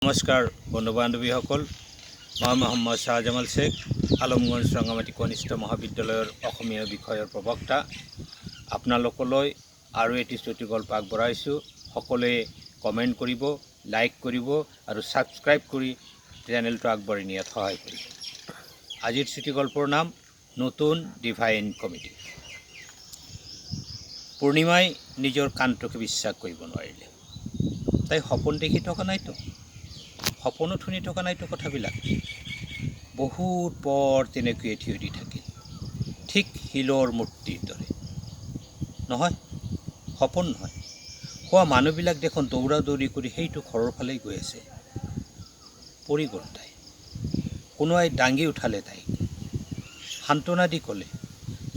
নমস্কাৰ বন্ধু বান্ধৱীসকল, মই মহম্মদ শাহজামাল শেখ, আলমগঞ্জ ৰংগামাটি কনিষ্ঠ মহাবিদ্যালয়ৰ অসমীয়া বিষয়ৰ প্ৰবক্তা। আপোনালোকলৈ আৰু এটি চুটিগল্প আগবঢ়াইছোঁ। সকলোৱে কমেণ্ট কৰিব, লাইক কৰিব আৰু ছাবস্ক্ৰাইব কৰি চেনেলটো আগবাঢ়ি নিয়াত সহায় কৰিব। আজিৰ চুটিগল্পৰ নাম নতুন ডিভাইন কমিটি। পূৰ্ণিমাই নিজৰ কাণটোকে বিশ্বাস কৰিব নোৱাৰিলে। তাই সপোন দেখি থকা নাইতো, সপোনো শুনি থকা নাইতো, কথাবিলাক বহুত পৰ তেনেকৈয়ে থিয় দি থাকিল, ঠিক শিলৰ মূৰ্তিৰ দৰে। নহয়, সপোন নহয়, খোৱা মানুহবিলাক দেখোন দৌৰা দৌৰি কৰি সেইটো ঘৰৰ ফালেই গৈ আছে। পৰি গ'ল তাই। কোনোৱাই দাঙি উঠালে তাইক, সান্তনা দি ক'লে,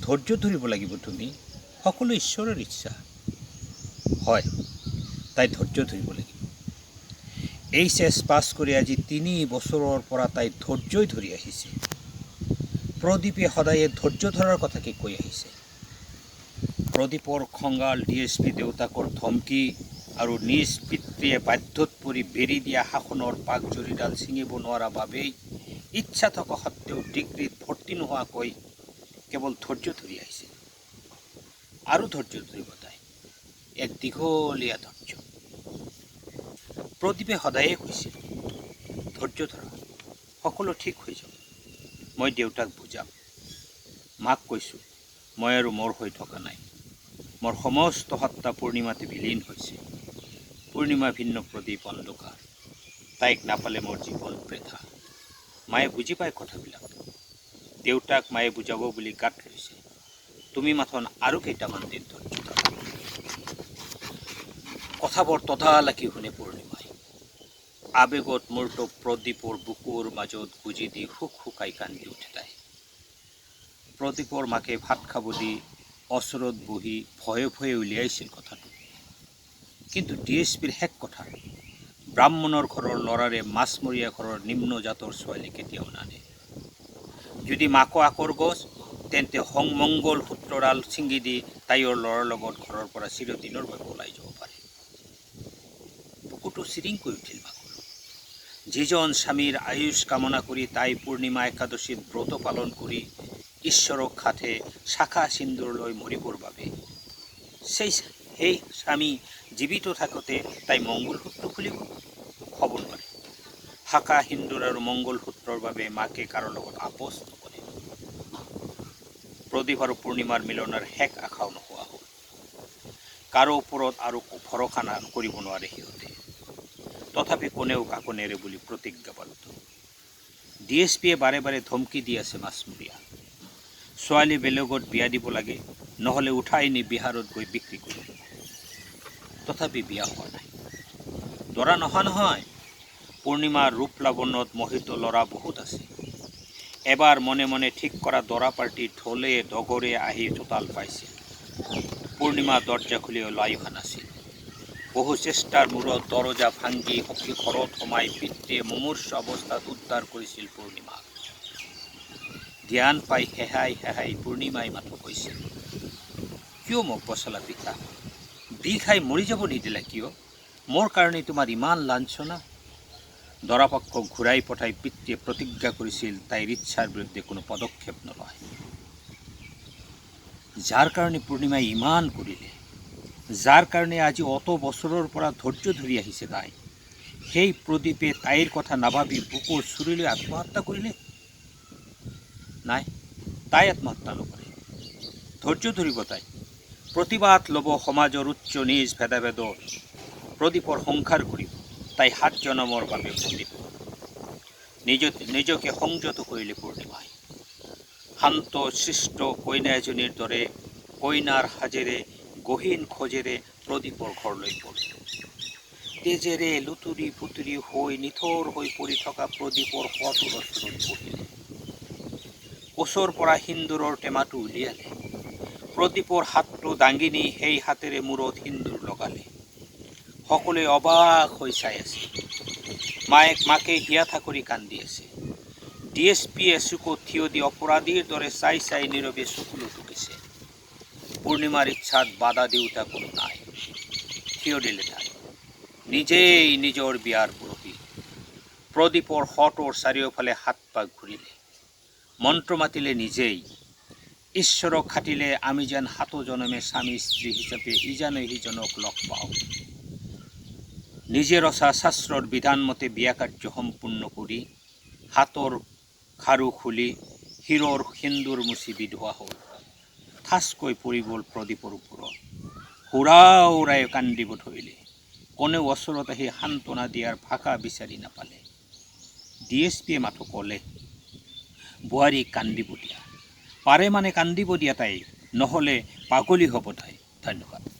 ধৈৰ্য ধৰিব লাগিব তুমি, সকলো ঈশ্বৰৰ ইচ্ছা। হয়, তাই ধৈৰ্য ধৰিব লাগিব। এইচএছ পাছ কৰি আজি 3 বছৰৰ পৰা তাই ধৈৰ্যই ধৰি আহিছে। প্ৰদীপে সদায়ে ধৈৰ্য ধৰাৰ কথাকে কৈ আহিছে। প্ৰদীপৰ খঙাল ডিএছপি দেউতাকৰ ধমকি আৰু নিজ পিতৃয়ে বাধ্যত পৰি বেৰি দিয়া শাসনৰ পাকজৰিডাল ছিঙিব নোৱাৰা বাবেই ইচ্ছা থকা সত্ত্বেও ডিগ্ৰীত ভৰ্তি নোহোৱাকৈ কেৱল ধৈৰ্য ধৰি আহিছে। আৰু ধৈৰ্য ধৰিব তাই, এক দীঘলীয়া ধৈৰ্য। প্ৰদীপে সদায়ে কৈছিল, ধৈৰ্য ধৰা, সকলো ঠিক হৈ যাব। মই দেউতাক বুজাম। মাক কৈছোঁ, মই আৰু মোৰ হৈ থকা নাই। মোৰ সমস্ত সত্তা পূৰ্ণিমাতে বিলীন হৈছে। পূৰ্ণিমা ভিন্ন, প্ৰদীপ অন্ধকাৰ। তাইক নাপালে মোৰ জীৱন বৃথা। মায়ে বুজি পায় কথাবিলাক। দেউতাক মায়ে বুজাব বুলি গাত লৈছে। তুমি মাথোন আৰু কেইটামান দিন ধৈৰ্য ধৰা। কথাবোৰ তদালাকি শুনে পূৰ্ণিমাই। আবেগত মূৰ্ত প্ৰদীপৰ বুকুৰ মাজত গুজি দি শুকাই কান্দি উঠে তাই। প্ৰদীপৰ মাকে ভাত খাব দি ওচৰত বহি ভয়ে ভয়ে উলিয়াইছিল কথাটো। কিন্তু ডিএছপিৰ শেষ কথা, ব্ৰাহ্মণৰ ঘৰৰ ল'ৰাৰে মাছমৰীয়া ঘৰৰ নিম্ন জাতৰ ছোৱালী কেতিয়াও নানে। যদি মাকো আকৰ গছ, তেন্তে সংমংগল সূত্ৰডাল ছিঙি দি তাইৰ ল'ৰাৰ লগত ঘৰৰ পৰা চিৰদিনৰ বাবে ওলাই যাব পাৰে। বুকুটো চিৰিংকৈ উঠিল মাকৰ। যিজন স্বামীৰ আয়ুষ কামনা কৰি তাই পূৰ্ণিমা একাদশীত ব্ৰত পালন কৰি ঈশ্বৰক সাথে শাখা সিন্দুৰ লৈ মৰিবৰ বাবে, সেই স্বামী জীৱিত থাকোঁতে তাই মংগলসূত্ৰ খুলিব? হ'ব নোৱাৰে। শাখা সিন্দুৰ আৰু মংগলসূত্ৰৰ বাবে মাকে কাৰো লগত আপোচ নকৰে। প্ৰদীপ আৰু পূৰ্ণিমাৰ মিলনৰ শেষ আশাও নোহোৱা হ'ল। কাৰো ওপৰত আৰু ভৰসা কৰিব নোৱাৰে সিহঁতে। তথাপি কোনেও কাকো নেৰে বুলি প্ৰতিজ্ঞাবদ্ধ। ডিএছপিয়ে বাৰে বাৰে ধমকি দি আছে মাছমৰীয়া। ছোৱালী বেলেগত বিয়া দিব লাগে, নহ'লে উঠাই নি বিহাৰত গৈ বিক্ৰী কৰিব। তথাপি বিয়া হোৱা নাই। দৰা নহয়। পূৰ্ণিমাৰ ৰূপ লাৱণ্যত মোহিত ল'ৰা বহুত আছে। এবাৰ মনে মনে ঠিক কৰা দৰা পাৰ্টি ঢোলে ডগৰে আহি চোতাল পাইছিল। পূৰ্ণিমা দৰজা খুলি ওলাই অহা নাছিল। বহু চেষ্টাৰ মূৰত দৰজা ভাঙি ঘৰত সোমাই পিতৃয়ে মুমূৰ্ষ অৱস্থাত উদ্ধাৰ কৰিছিল পূৰ্ণিমাক। জ্ঞান পাই হেহাই পূৰ্ণিমাই মাথো কৈছিল, কিয় মোক বচলা পিতা? বি খাই মৰি যাব নিদিলা কিয়? মোৰ কাৰণে তোমাৰ ইমান লাঞ্ছনা? দৰাপক্ষক ঘূৰাই পঠাই পিতৃয়ে প্ৰতিজ্ঞা কৰিছিল তাইৰ ইচ্ছাৰ বিৰুদ্ধে কোনো পদক্ষেপ নলয়। যাৰ কাৰণে পূৰ্ণিমাই ইমান কৰিলে, যাৰ কাৰণে আজি অত বছৰৰ পৰা ধৈৰ্য ধৰি আহিছে তাই, সেই প্ৰদীপে তাইৰ কথা নাভাবি বুকুৰ চুৰি লৈ আত্মহত্যা কৰিলে? নাই, তাই আত্মহত্যা নকৰে। ধৈৰ্য ধৰিব তাই, প্ৰতিবাদ ল'ব সমাজৰ উচ্চ নিজ ভেদাভেদৰ। প্ৰদীপৰ সংসাৰ কৰিব তাই 7 জনমৰ বাবে প্ৰদীপ। নিজকে সংযত কৰিলে পূৰ্ণিমাই। শান্ত সৃষ্ট কইনা এজনীৰ দৰে কইনাৰ সাজেৰে গহীন খোজেৰে প্ৰদীপৰ ঘৰলৈ গ'ল। তেজেৰে লুতুৰি পুতুৰি হৈ নিথৰ হৈ পৰি থকা প্ৰদীপৰ শৱটোৰ ওচৰত বহিলে। কোচৰ পৰা সিন্দুৰৰ টেমাটো উলিয়ালে। প্ৰদীপৰ হাতটো দাঙি নি সেই হাতেৰে মূৰত সিন্দুৰ লগালে। সকলোৱে অবাক হৈ চাই আছে। মাকে হিয়াথা কৰি কান্দি আছে। ডিএছপিয়ে চকুত থিয় দি অপৰাধীৰ দৰে চাই নীৰৱে চকুলো টুকিছে। পূৰ্ণিমাৰ ইচ্ছাত বাধা দিওঁতা কোনো নাই। থিয় দিলে তাই, নিজেই নিজৰ বিয়াৰ পুৰোহিত। প্ৰদীপৰ শটোৰ চাৰিওফালে হাত পাক ঘূৰিলে, মন্ত্ৰ মাতিলে নিজেই, ঈশ্বৰক খাটিলে আমি যেন সাতো জনমে স্বামী স্ত্ৰী হিচাপে ইজনে সিজনক লগ পাওঁ। নিজে ৰচা শাস্ত্ৰৰ বিধান মতে বিয়া কাৰ্য সম্পূৰ্ণ কৰি হাতৰ খাৰু খুলি শিৰৰ সিন্দুৰ মুচি বিধোৱা হ'ল। ঠাচকৈ পৰি গ'ল প্ৰদীপৰ ওপৰত। হুৰা উৰাই কান্দিব ধৰিলে। কোনেও ওচৰত আহি সান্তনা দিয়াৰ ভাষা বিচাৰি নাপালে। DSPয়ে মাথো ক'লে, বোৱাৰীক কান্দিব দিয়া, পাৰে মানে কান্দিব দিয়া তাই, নহ'লে পাগলী হ'ব তাই। ধন্যবাদ।